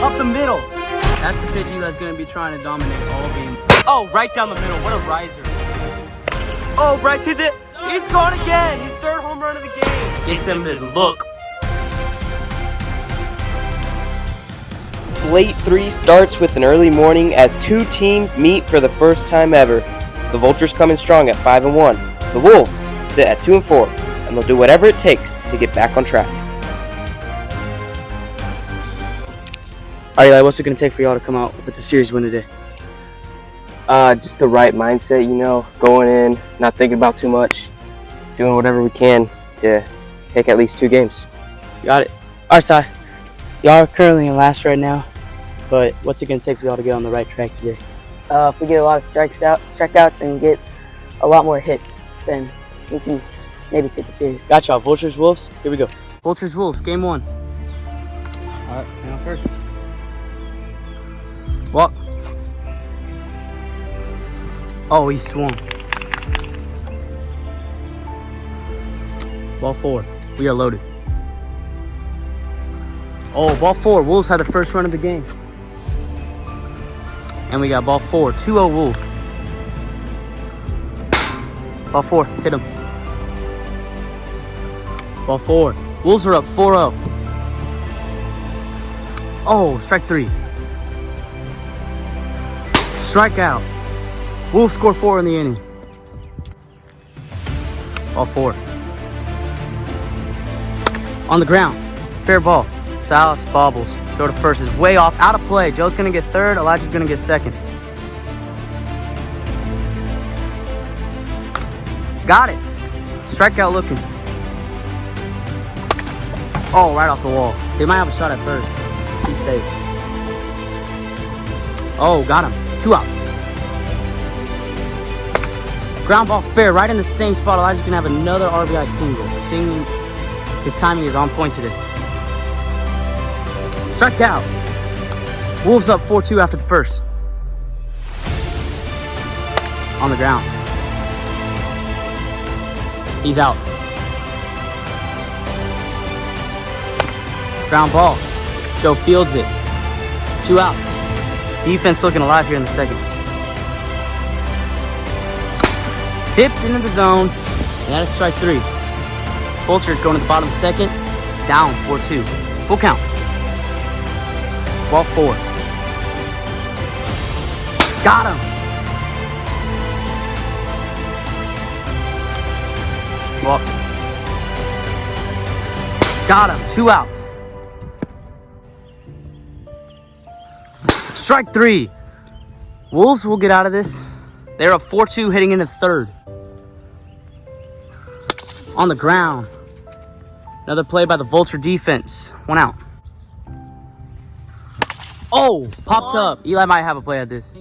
Up the middle. That's the pitch Eli's going to be trying to dominate all game. Oh, right down the middle. What a riser. Oh, Bryce hits it. It's gone again. His third home run of the game. Gets him to look. Slate 3 starts with an early morning as two teams meet for the first time ever. The Vultures come in strong at 5-1. The Wolves sit at 2-4, and they'll do whatever it takes to get back on track. All right, Eli, what's it going to take for y'all to come out with the series win today? Just the right mindset, going in, not thinking about too much, doing whatever we can to take at least 2 games. Got it. All right, Sai. Y'all are currently in last right now, but what's it going to take for y'all to get on the right track today? If we get a lot of strikeouts and get a lot more hits, then we can maybe take the series. Got y'all. Vultures, Wolves. Here we go. Vultures, Wolves. Game 1. All right, now first. Walk. Oh, he swung. Ball 4. We are loaded. Oh, ball 4. Wolves had the first run of the game. And we got ball 4. 2-0 Wolves. Ball 4. Hit him. Ball 4. Wolves are up 4-0. Oh, strike 3. Strikeout. Wolves score 4 in the inning. Ball 4. On the ground. Fair ball. Salas bobbles. Throw to first is way off. Out of play. Joe's going to get third. Elijah's going to get second. Got it. Strikeout looking. Oh, right off the wall. They might have a shot at first. He's safe. Oh, got him. 2 outs. Ground ball fair. Right in the same spot. Elijah's going to have another RBI single. His timing is on point today. Strikeout. Wolves up 4-2 after the first. On the ground. He's out. Ground ball. Joe fields it. 2 outs. Defense looking alive here in the second. Tipped into the zone. And that is strike 3. Vultures going to the bottom second. Down 4-2. Full count. Ball 4. Got him. Well, got him. 2 outs. Strike 3. Wolves will get out of this. They're up 4-2 heading into third. On the ground. Another play by the Vulture defense. 1 out. Oh, popped up. Eli might have a play at this.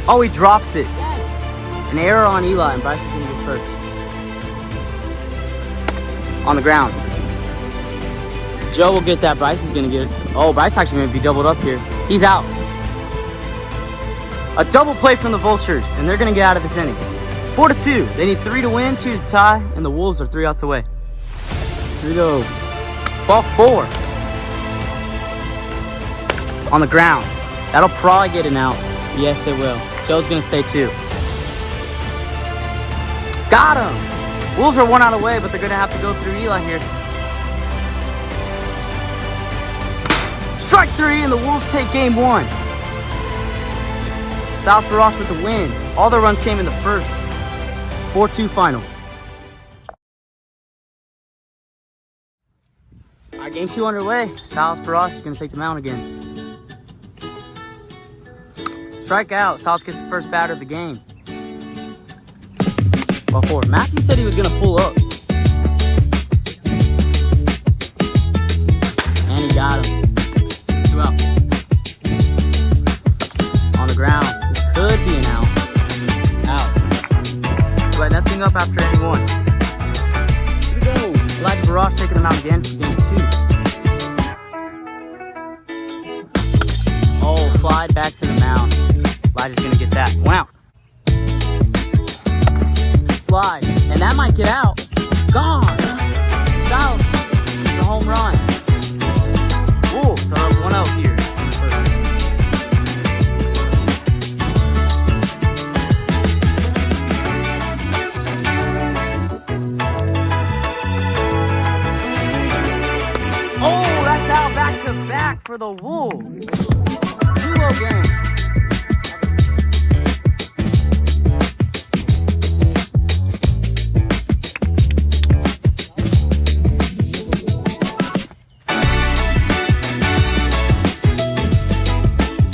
Oh, he drops it. An error on Eli, and Bryce is going to get first. On the ground. Joe will get that. Bryce is going to get it. Oh, Bryce actually going to be doubled up here. He's out. A double play from the Vultures, and they're going to get out of this inning. 4-2. They need 3 to win, 2 to tie, and the Wolves are 3 outs away. Here we go. Ball 4. On the ground. That'll probably get an out. Yes, it will. Joe's going to stay 2. Got him. Wolves are 1 out away, but they're going to have to go through Eli here. Strike 3, and the Wolves take game 1. South Barrage with the win. All their runs came in the first. 4-2 final. All right, game 2 underway. Salas Barrage is going to take the mound again. Strikeout. Salas gets the first batter of the game. Ball 4. Matthew said he was going to pull up. And he got him. 2 outs. On the ground. This could be an out. Out. But nothing up after inning 1. Here we go. Elijah Barrage taking him out again for game 2. Oh, fly back to the mound. Elijah's going to get that. 1 out. Fly. And that might get out. Gone. South. It's a home run. Wolves are up 1-0 here. back-to-back for the Wolves. 2-0 game.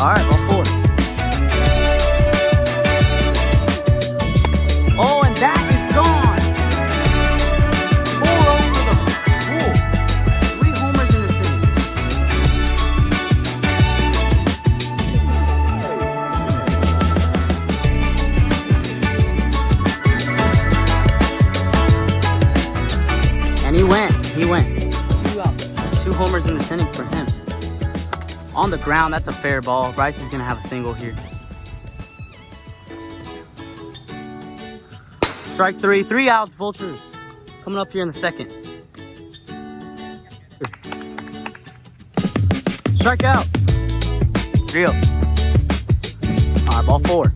All right, ball 4. Oh, and that is gone. 4-0 for the Wolves. 3 homers in the inning. And he went. 2 outs. 2 homers in this inning for him. On the ground, that's a fair ball. Bryce is going to have a single here. Strike 3. 3 outs, Vultures. Coming up here in the second. Strike out. 3-0. All right, ball 4.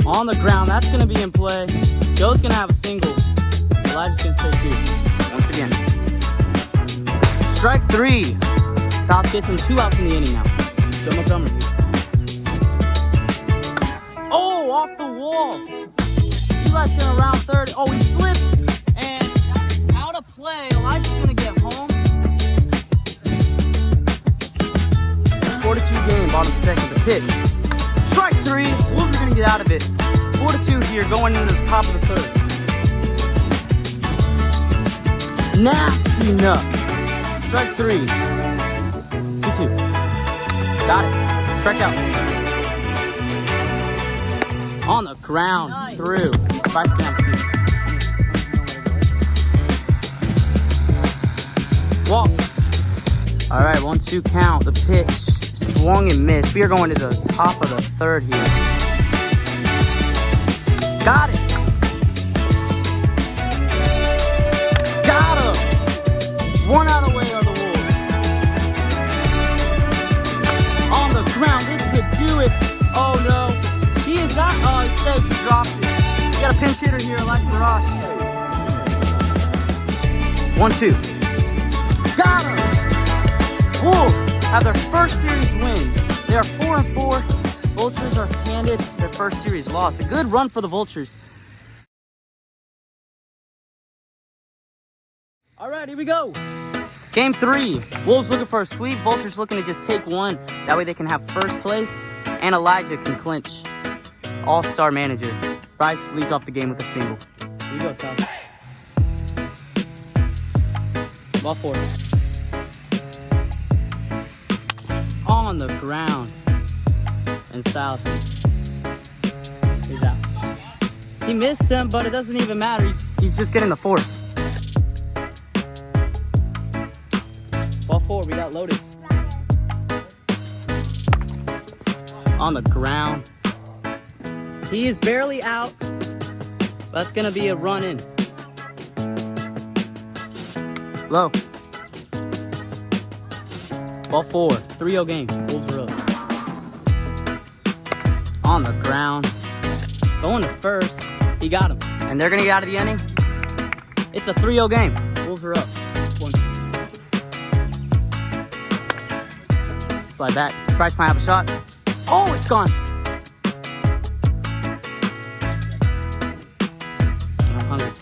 On the ground, that's going to be in play. Joe's going to have a single. Elijah's going to take 2. Once again. Strike 3. South gets him 2 outs in the inning now. Joe Montgomery. Oh, off the wall. Eli's gonna round third. Oh, he slips, and that's out of play. Elijah's gonna get home. 4-2 game, bottom second. The pitch. Strike 3. Wolves are gonna get out of it. 4-2 here, going into the top of the third. Nasty enough. Strike 3. 2-2. Got it. Strike out. On the ground. Nice. Through. Bryce can see. Walk. All right, 1-2 count. The pitch swung and missed. We are going to the top of the third here. Got it. Got him. 1 out away are the Wolves. Ground, this could do it. Oh no, he is not. Oh, he's safe. He dropped it. We got a pinch hitter here, like Barash. 1-2. Got him. Wolves have their first series win. They are 4-4. Vultures are handed their first series loss. A good run for the Vultures. All right, here we go. Game 3, Wolves looking for a sweep, Vultures looking to just take 1. That way they can have first place, and Elijah can clinch. All-star manager. Bryce leads off the game with a single. Here you go, Sal. Ball 4. On the ground. And Sal is out. He missed him, but it doesn't even matter. He's just getting the force. Ball 4, we got loaded. On the ground. He is barely out. That's going to be a run in. Low. Ball 4, 3-0 game. Wolves are up. On the ground. Going to first. He got him. And they're going to get out of the inning. It's a 3-0 game. Wolves are up. 1. Fly back. Bryce might have a shot. Oh, it's gone. I'm hungry.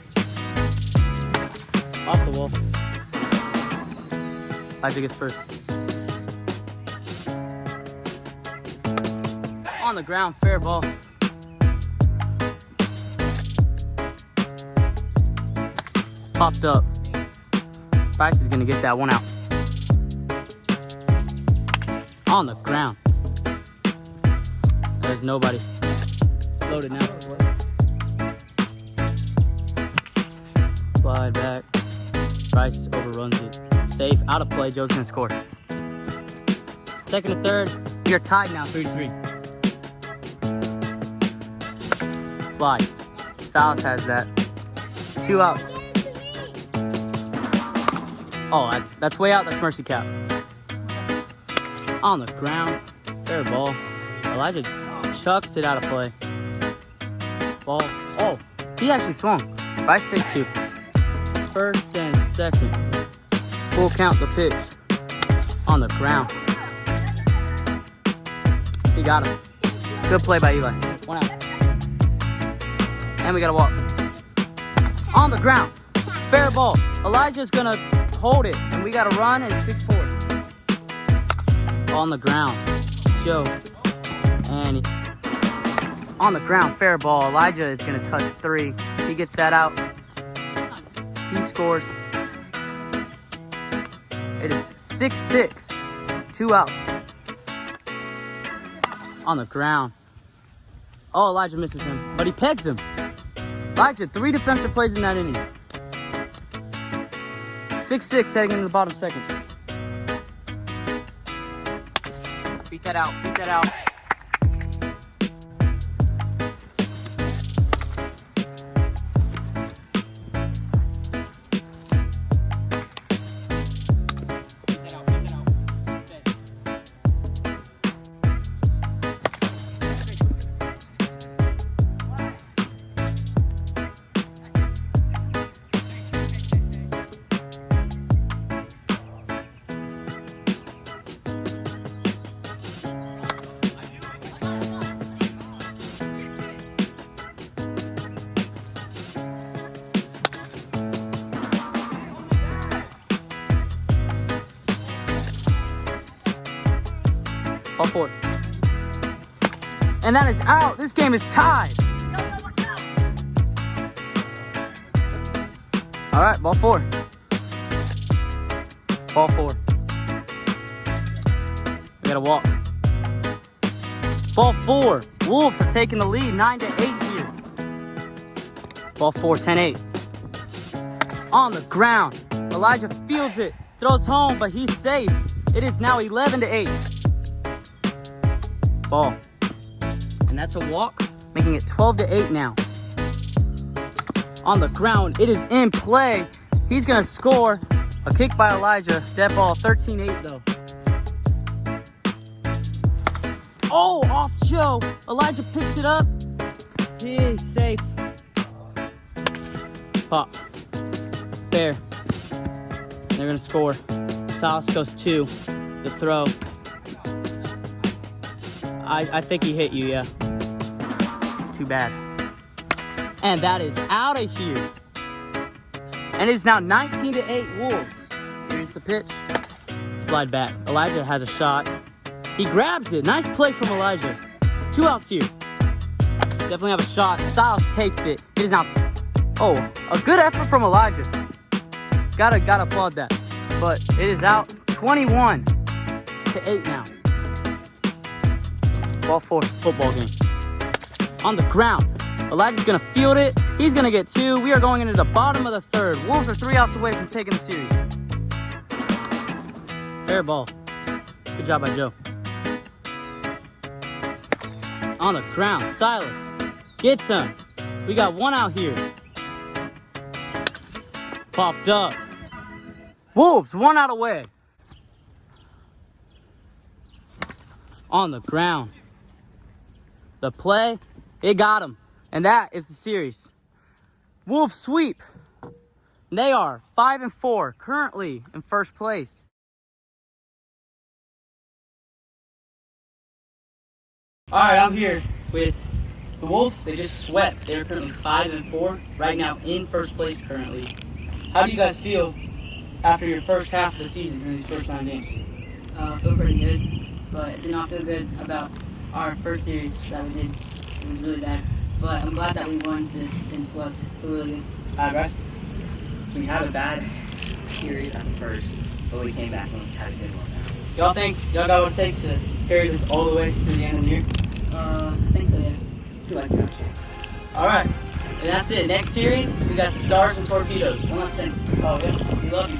Off the wall. Elijah gets first. On the ground, fair ball. Popped up. Bryce is gonna get that 1 out. On the ground. There's nobody. Loaded now. Slide back. Bryce overruns it. Safe, out of play. Joe's gonna score. Second and third. We are tied now, 3-3. Fly. Salas has that. 2 outs. Oh, that's way out. That's mercy cap. On the ground. Fair ball. Elijah chucks it out of play. Ball. Oh, he actually swung. Bryce takes 2. First and second. Full count the pitch. On the ground. He got him. Good play by Eli. 1 out. And we got a walk. On the ground. Fair ball. Elijah's gonna hold it. And we got to run. It's 6-4. On the ground. Joe. And on the ground. Fair ball. Elijah is gonna touch 3. He gets that out. He scores. It is 6-6. 2 outs. On the ground. Oh, Elijah misses him, but he pegs him. Elijah, 3 defensive plays in that inning. 6-6 heading into the bottom second. Beat that out, beat that out. Ball 4. And that is out. This game is tied. All right, ball 4. Ball 4. We got to walk. Ball 4. Wolves are taking the lead 9-8 here. Ball 4, 10-8. On the ground. Elijah fields it. Throws home, but he's safe. It is now 11-8. Ball. And that's a walk, making it 12-8 now. On the ground, it is in play. He's gonna score. A kick by Elijah. Dead ball, 13-8 though. Oh, off Joe. Elijah picks it up. He's safe. Pop. Fair. They're gonna score. Salas goes 2. The throw. I think he hit you, yeah. Too bad. And that is out of here. And it's now 19-8 Wolves. Here's the pitch. Slide back. Elijah has a shot. He grabs it. Nice play from Elijah. 2 outs here. Definitely have a shot. Silas takes it. It is now... Oh, a good effort from Elijah. Gotta applaud that. But it is out 21-8 now. Ball 4, football game. On the ground. Elijah's gonna field it. He's gonna get 2. We are going into the bottom of the 3rd. Wolves are 3 outs away from taking the series. Fair ball. Good job by Joe. On the ground. Silas gets him. We got 1 out here. Popped up. Wolves 1 out away. On the ground. The play, it got him. And that is the series. Wolves sweep. They are 5-4, currently in first place. All right, I'm here with the Wolves. They just swept. They're currently 5-4, right now in first place currently. How do you guys feel after your first half of the season in these first 9 games? I feel pretty good, but it did not feel good about our first series that we did. It was really bad. But I'm glad that we won this and swept. It feel really good. Russ? We had a bad series at first, but we came back and we had a good one now. Y'all think y'all got what it takes to carry this all the way through the end of the year? I think so, yeah. We like that. All right. And that's it. Next series, we got the Stars and Torpedoes. One last thing. Oh, yeah. We love you.